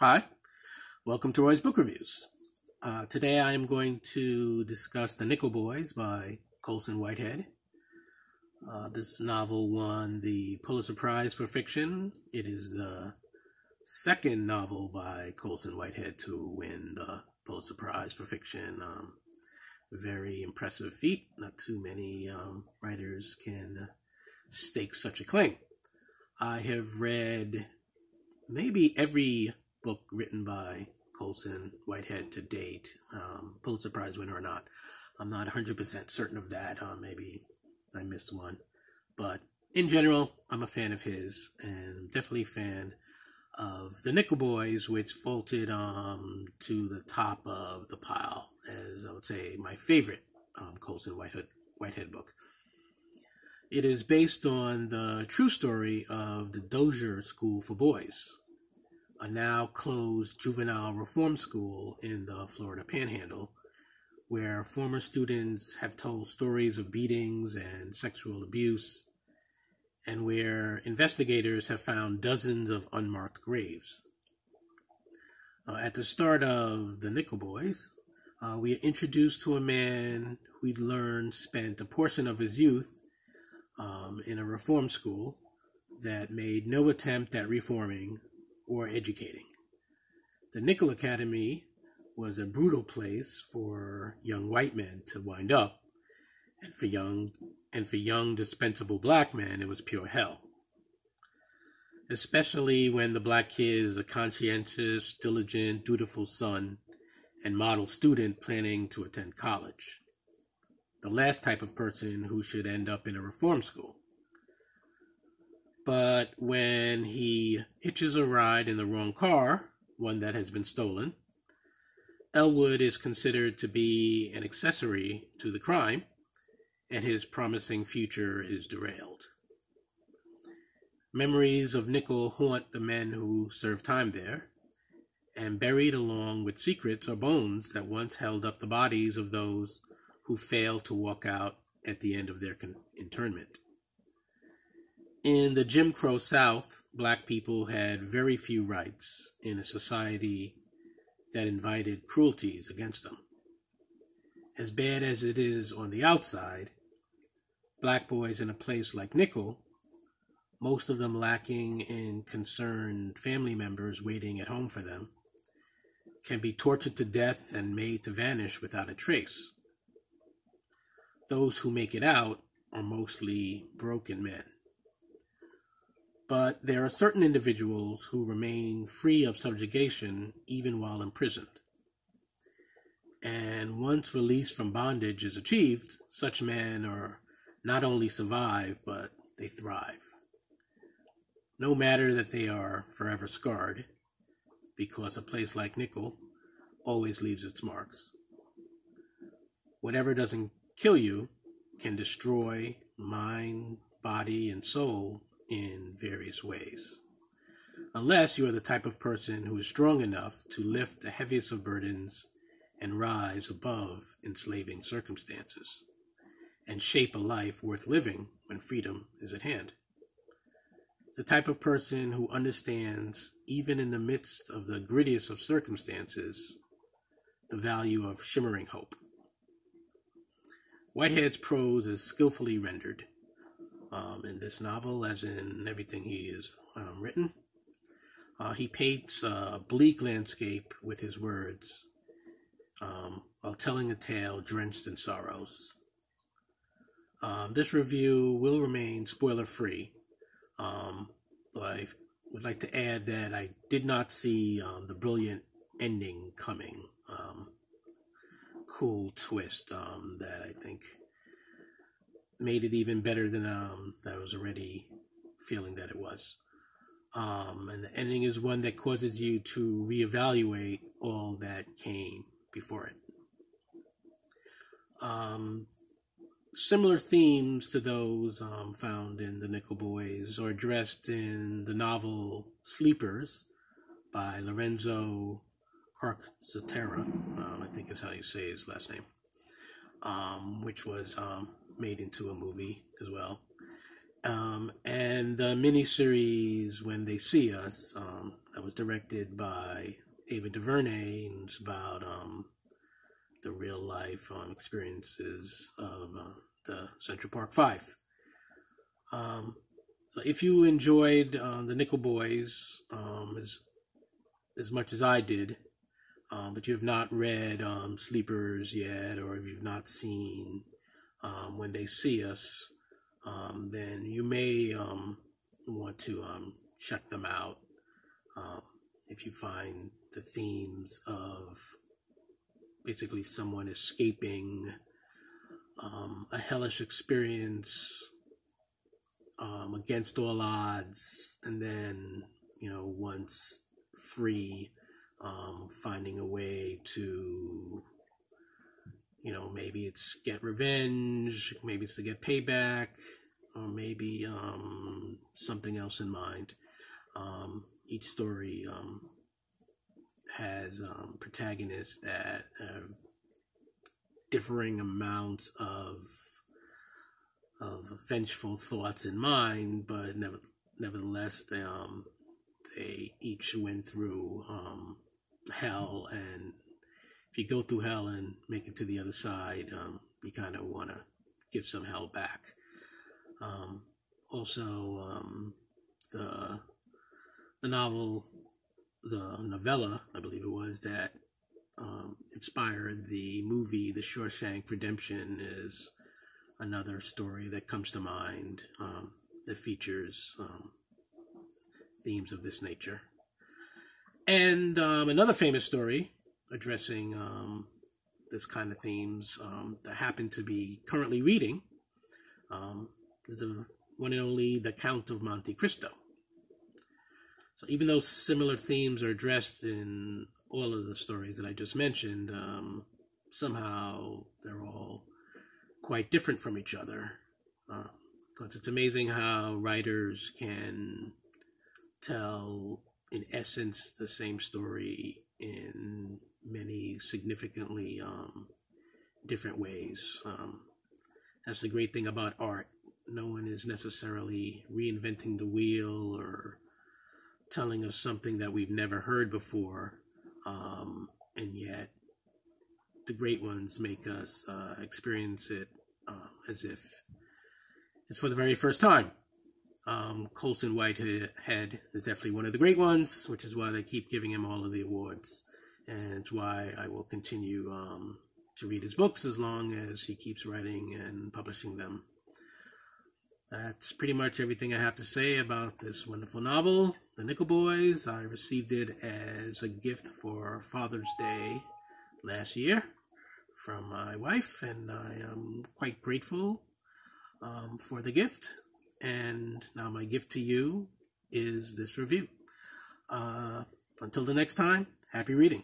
Hi, welcome to Roy's Book Reviews. Today I am going to discuss The Nickel Boys by Colson Whitehead. This novel won the Pulitzer Prize for fiction. It is the second novel by Colson Whitehead to win the Pulitzer Prize for fiction. Very impressive feat. Not too many writers can stake such a claim. I have read maybe every book written by Colson Whitehead to date, Pulitzer Prize winner or not. I'm not 100% certain of that. Maybe I missed one. But in general, I'm a fan of his, and definitely a fan of The Nickel Boys, which vaulted to the top of the pile as, I would say, my favorite Colson Whitehead book. It is based on the true story of the Dozier School for Boys, a now closed juvenile reform school in the Florida Panhandle, where former students have told stories of beatings and sexual abuse, and where investigators have found dozens of unmarked graves. At the start of The Nickel Boys, we are introduced to a man we'd learned spent a portion of his youth in a reform school that made no attempt at reforming or educating. The Nickel Academy was a brutal place for young white men to wind up, and for young dispensable black men, it was pure hell. Especially when the black kid is a conscientious, diligent, dutiful son and model student planning to attend college. The last type of person who should end up in a reform school. But when he hitches a ride in the wrong car, one that has been stolen, Elwood is considered to be an accessory to the crime, and his promising future is derailed. Memories of Nickel haunt the men who serve time there, and buried along with secrets are bones that once held up the bodies of those who failed to walk out at the end of their internment. In the Jim Crow South, black people had very few rights in a society that invited cruelties against them. As bad as it is on the outside, black boys in a place like Nickel, most of them lacking in concerned family members waiting at home for them, can be tortured to death and made to vanish without a trace. Those who make it out are mostly broken men. But there are certain individuals who remain free of subjugation even while imprisoned. And once release from bondage is achieved, such men are not only survive, but they thrive. No matter that they are forever scarred, because a place like Nickel always leaves its marks. Whatever doesn't kill you can destroy mind, body, and soul in various ways, unless you are the type of person who is strong enough to lift the heaviest of burdens and rise above enslaving circumstances, and shape a life worth living when freedom is at hand. The type of person who understands, even in the midst of the grittiest of circumstances, the value of shimmering hope. Whitehead's prose is skillfully rendered in this novel, as in everything he has written. He paints a bleak landscape with his words, while telling a tale drenched in sorrows. This review will remain spoiler-free, but I would like to add that I did not see the brilliant ending coming. Cool twist that I think made it even better than that I was already feeling that it was. And the ending is one that causes you to reevaluate all that came before it. Similar themes to those found in The Nickel Boys are addressed in the novel Sleepers by Lorenzo Carcassatera, I think is how you say his last name, which was made into a movie as well. And the miniseries When They See Us, that was directed by Ava DuVernay, and it's about the real life experiences of the Central Park Five. So if you enjoyed the Nickel Boys as much as I did, but you have not read Sleepers yet, or if you've not seen When They See Us, then you may want to check them out if you find the themes of basically someone escaping a hellish experience against all odds, and then, once free, finding a way to, maybe it's get revenge, maybe it's to get payback, or maybe something else in mind. Each story has protagonists that have differing amounts of vengeful thoughts in mind, but nevertheless, they each went through hell, and if you go through hell and make it to the other side, you kind of want to give some hell back. Also, the novella, I believe it was, that inspired the movie The Shawshank Redemption is another story that comes to mind that features themes of this nature. And another famous story addressing this kind of themes that I happen to be currently reading is the one and only The Count of Monte Cristo. So even though similar themes are addressed in all of the stories that I just mentioned, somehow they're all quite different from each other. Because it's amazing how writers can tell, in essence, the same story in many significantly different ways. That's the great thing about art. No one is necessarily reinventing the wheel or telling us something that we've never heard before, and yet the great ones make us experience it as if it's for the very first time. Colson Whitehead is definitely one of the great ones, which is why they keep giving him all of the awards, and it's why I will continue to read his books as long as he keeps writing and publishing them. That's pretty much everything I have to say about this wonderful novel, The Nickel Boys. I received it as a gift for Father's Day last year from my wife, and I am quite grateful for the gift. And now my gift to you is this review. Until the next time, happy reading.